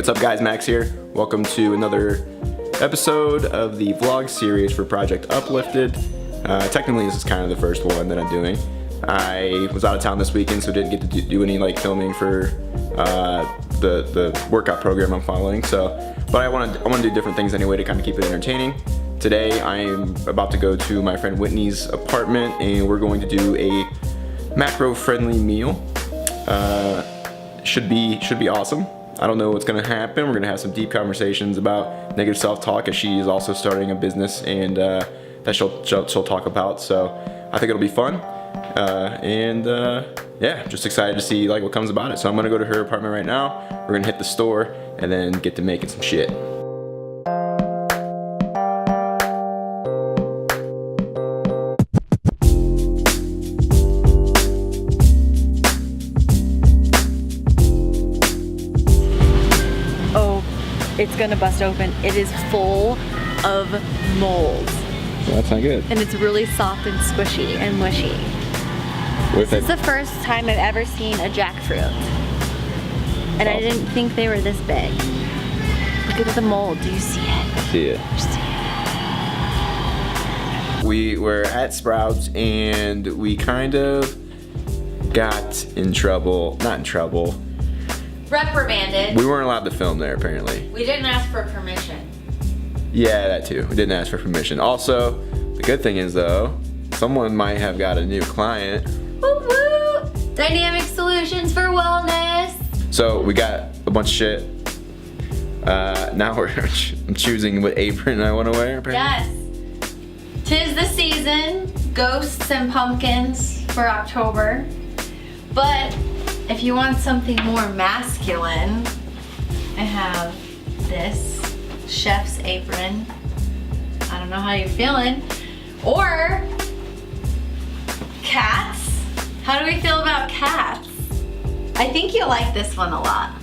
What's up guys, Max here. Welcome to another episode of the vlog series for Project Uplifted. Technically this is kind of the first one that I'm doing. I was out of town this weekend, so didn't get to do any like filming for the workout program I'm following. But I want to do different things anyway to kind of keep it entertaining. Today I am about to go to my friend Whitney's apartment and we're going to do a macro-friendly meal. Should be awesome. I don't know what's gonna happen. We're gonna have some deep conversations about negative self-talk, as she is also starting a business and that she'll talk about. So I think it'll be fun. Yeah, just excited to see like what comes about it. So I'm gonna go to her apartment right now. We're gonna hit the store and then get to making some shit. It's gonna bust open. It is full of mold. Well, that's not good. And it's really soft and squishy and mushy. This is the first time I've ever seen a jackfruit. And I didn't think they were this big. Look at the mold. Do you see it? I see it. We were at Sprouts and we kind of got in trouble. Not in trouble. Reprimanded. We weren't allowed to film there apparently. We didn't ask for permission. Yeah, that too. We didn't ask for permission. Also, the good thing is though, someone might have got a new client. Woo woo! Dynamic solutions for wellness. So we got a bunch of shit. Now I'm choosing what apron I want to wear apparently. Yes. 'Tis the season. Ghosts and pumpkins for October. But if you want something more masculine, I have this chef's apron. I don't know how you're feeling. Or cats. How do we feel about cats? I think you'll like this one a lot.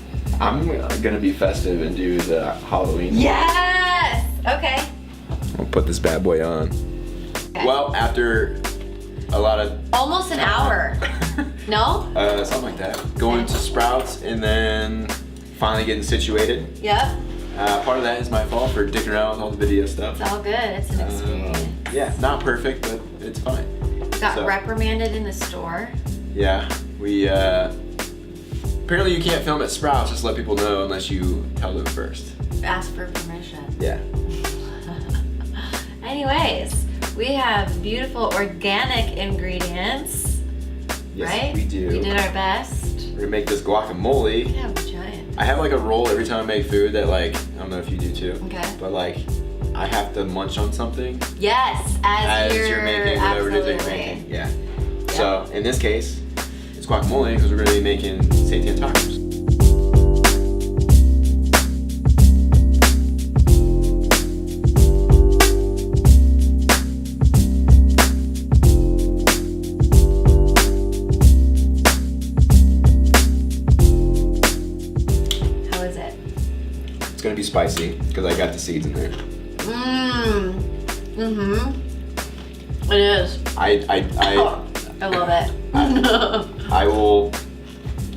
I'm gonna be festive and do the Halloween. Yes! Okay. I'll put this bad boy on. Okay. Well, after a lot of Almost an hour. No? something like that. Going to Sprouts and then finally getting situated. Yep. Part of that is my fault for dicking around with all the video stuff. It's all good. It's an experience. Yeah, not perfect, but it's fine. Got reprimanded in the store. Yeah, we apparently you can't film at Sprouts. Just let people know unless you tell them first. Ask for permission. Yeah. Anyways, we have beautiful organic ingredients. Yes, right? we do. We did our best. We're gonna make this guacamole. Yeah, giant. I have like a roll every time I make food that like, I don't know if you do too. Okay. But like, I have to munch on something. Yes, as you're making whatever it is that you're making. Yeah. Yep. So in this case, it's guacamole because we're gonna be making seitan tacos. It's gonna be spicy because I got the seeds in there. It is. I love it. I will.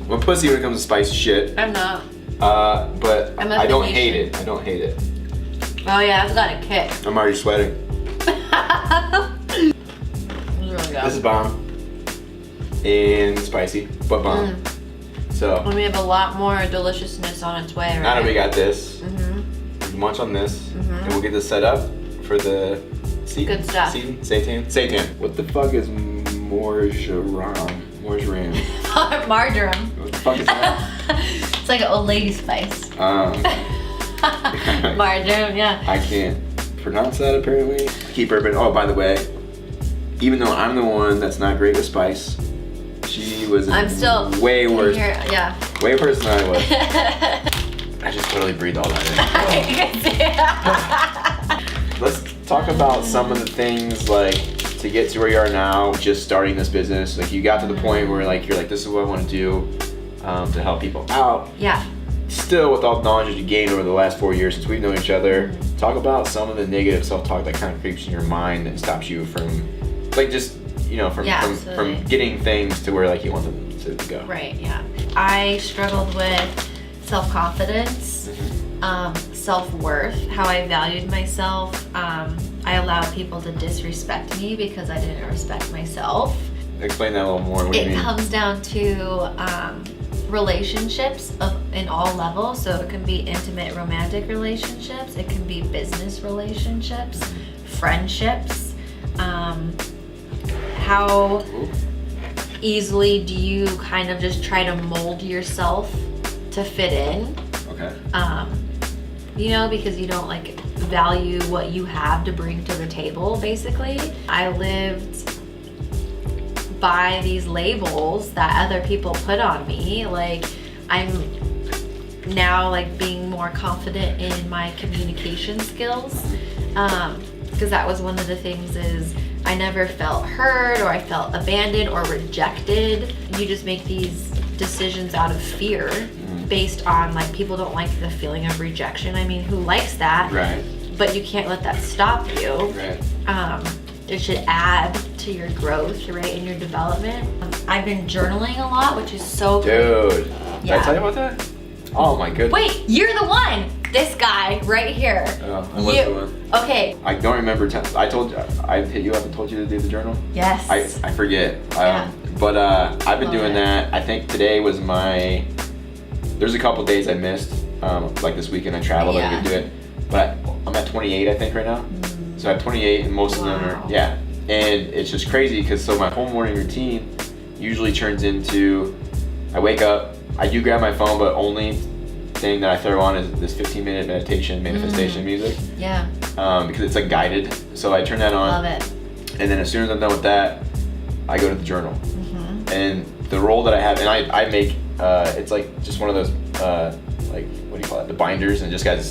I'm a pussy when it comes to spicy shit. I'm not. But I'm a I don't Phoenician. hate it. I don't hate it. Oh yeah, I've got a kick. I'm already sweating. It's really good. This is bomb. And spicy, but bomb. So. And we have a lot more deliciousness on its way, right? Now that we got this, munch on this, and we'll get this set up for the good stuff. Seitan. What the fuck is marjoram? Marjoram. What the fuck is that? It's like an old lady spice. Marjoram, yeah. I can't pronounce that apparently. Keep bourbon. Oh, by the way, even though I'm the one that's not great with spice, she was way worse. Yeah. Way worse than I was. I just totally breathed all that in. Let's talk about some of the things like to get to where you are now, just starting this business. Like you got to the point where like you're like, this is what I want to do to help people out. Yeah. Still, with all the knowledge that you gained over the last 4 years since we've known each other, talk about some of the negative self-talk that kind of creeps in your mind and stops you from, like, just, you know, from getting things to where like you want them to go. Right. Yeah. I struggled with self-confidence self-worth, how I valued myself. I allowed people to disrespect me because I didn't respect myself. Explain that a little more. What do you It mean? comes down to relationships in all levels. So it can be intimate romantic relationships, it can be business relationships, friendships. How easily do you kind of just try to mold yourself to fit in? Okay. You know, because you don't like value what you have to bring to the table, basically. I lived by these labels that other people put on me. Like, I'm now like being more confident in my communication skills, because that was one of the things is I never felt hurt or I felt abandoned or rejected. You just make these decisions out of fear based on like people don't like the feeling of rejection. I mean, who likes that? Right. But you can't let that stop you. Right. It should add to your growth, right, in your development. I've been journaling a lot, which is so good. Dude. Did I tell you about that? Oh my goodness. Wait, you're the one. This guy right here. Oh, I was the one. Okay. I don't remember. I told you. I hit you up and told you to do the journal. Yes. I forget. Yeah. But I've been Love doing it. that. I think today was my. There's a couple days I missed. Like this weekend I traveled. I didn't do it. But I'm at 28, I think, right now. So I have 28, and most of them Wow. are And it's just crazy because so my whole morning routine usually turns into I wake up, I do grab my phone, but only thing that I throw on is this 15-minute meditation, manifestation music. Yeah. Because it's like guided. So I turn that on. Love it. And then as soon as I'm done with that, I go to the journal. And the roll that I have, and I make, it's like just one of those, like, what do you call it? The binders, and it just has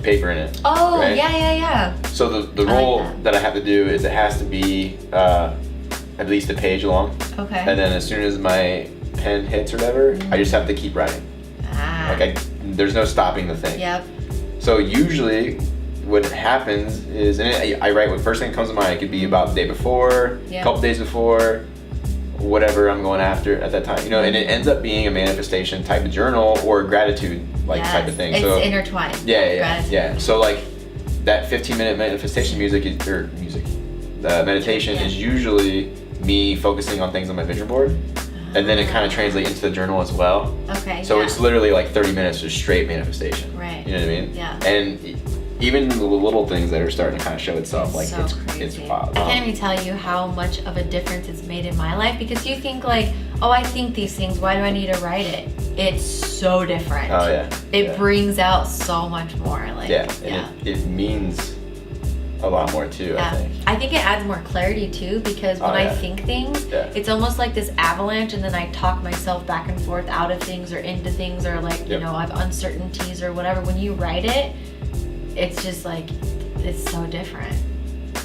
paper in it. Oh, right? yeah. So the I like roll that. that I have to do is it has to be at least a page long. Okay. And then as soon as my pen hits or whatever, I just have to keep writing. Like there's no stopping the thing. Yep. So usually what happens is, and I write what first thing comes to mind. It could be about the day before, a couple days before, whatever I'm going after at that time. You know, and it ends up being a manifestation type of journal or gratitude type of thing. It's so intertwined. Yeah. So like that 15-minute manifestation meditation is usually me focusing on things on my vision board. And then it kind of translates into the journal as well. Okay. So it's literally like 30 minutes of straight manifestation. Right. You know what I mean? Yeah. And even the little things that are starting to kind of show itself, like so it's crazy. wild. I can't even tell you how much of a difference it's made in my life, because you think like, oh, I think these things, why do I need to write it? It's so different. Oh yeah. It brings out so much more. Like it means a lot more too. I think it adds more clarity too, because when I think things, it's almost like this avalanche, and then I talk myself back and forth out of things or into things, or like you know, I have uncertainties or whatever. When you write it, it's just like, it's so different.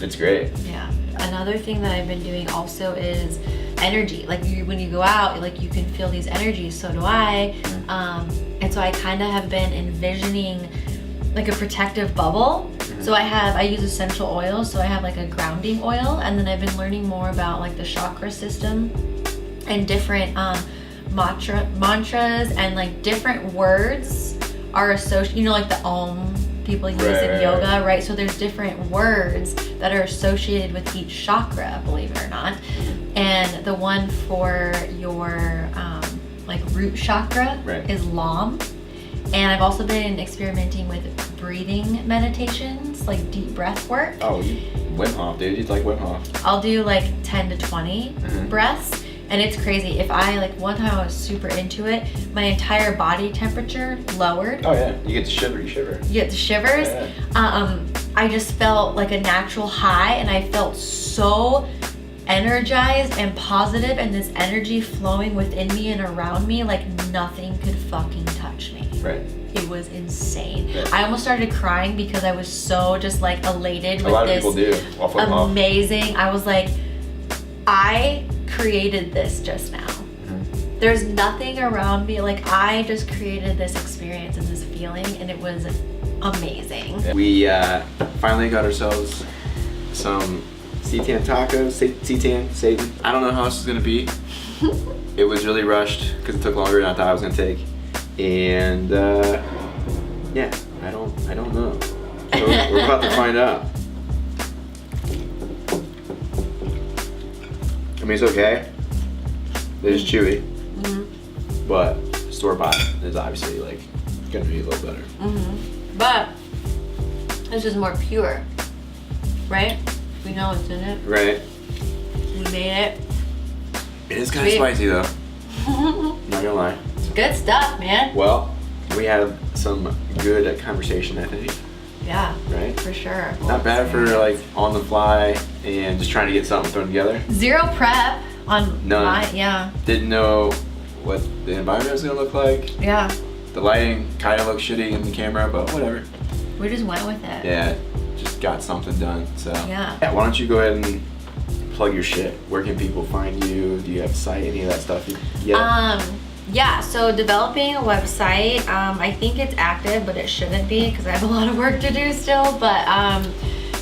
It's great. Yeah. Another thing that I've been doing also is energy. Like when you go out, like you can feel these energies. So do I. And so I kind of have been envisioning like a protective bubble. So I use essential oils. So I have like a grounding oil, and then I've been learning more about like the chakra system and different mantras, and like different words are associated, you know, like the Om people use in yoga, right? So there's different words that are associated with each chakra, believe it or not. And the one for your like root chakra is Lam. And I've also been experimenting with breathing meditations, like deep breath work. Oh, Wim Hof, dude. You'd like Wim Hof. I'll do like 10 to 20 breaths. And it's crazy. If I, like, one time I was super into it, my entire body temperature lowered. Oh yeah, you get to shiver, you shiver. You get the shivers. I just felt like a natural high, and I felt so energized and positive, and this energy flowing within me and around me like nothing could fucking touch me. Right. It was insane. I almost started crying because I was so just like elated with this amazing. I was like, I created this just now. There's nothing around me. Like, I just created this experience and this feeling, and it was amazing. We finally got ourselves some seitan tacos. Seitan. I don't know how this is gonna be. It was really rushed because it took longer than I thought it was gonna take. And Yeah, I don't know. So we're about to find out. I mean, it's okay. It's chewy, but store-bought is obviously like gonna be a little better. But this is more pure, right? We know what's in it. Right. We made it. It is kind of spicy though. Not gonna lie. Good stuff, man. Well, we had some good conversation, I think. Yeah, right? For sure. Not bad for like on the fly and just trying to get something thrown together. Zero prep on None. my, yeah. Didn't know what the environment was gonna look like. Yeah. The lighting kind of looked shitty in the camera, but whatever. We just went with it. Yeah, just got something done. So yeah. Why don't you go ahead and plug your shit? Where can people find you? Do you have a site? Any of that stuff? Yeah, so developing a website, I think it's active, but it shouldn't be because I have a lot of work to do still, but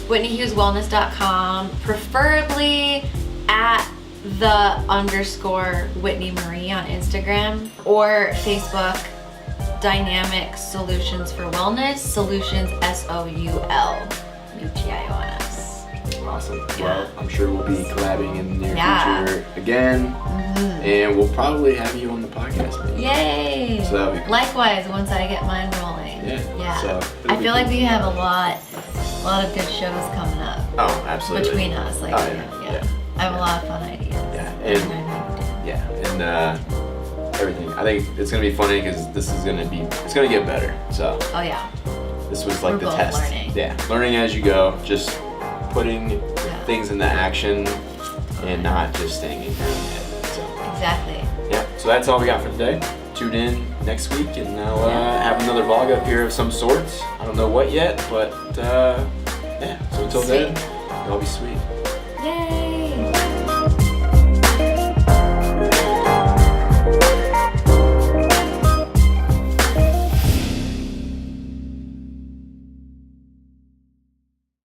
WhitneyHughesWellness.com, preferably at __ Whitney Marie on Instagram, or Facebook, Dynamic Solutions for Wellness, Solutions SOULUTIONS. Awesome. Yeah. Well, I'm sure we'll be collabing in the near future again, and we'll probably have you on the podcast. Maybe. Yay! So that'll be cool. Likewise, once I get mine rolling. Yeah. So I feel like we have a lot of good shows coming up. Oh, absolutely. Between us, like, yeah. I have a lot of fun ideas. Yeah, and everything. I think it's gonna be funny because it's gonna get better. So. Oh yeah. This was like We're the both test. Learning. Yeah, learning as you go, just putting things into action and not just staying in your own head. So. Exactly. Yeah, so that's all we got for today. Tune in next week and I'll have another vlog up here of some sorts. I don't know what yet, but yeah, so until then, y'all be sweet. Yay!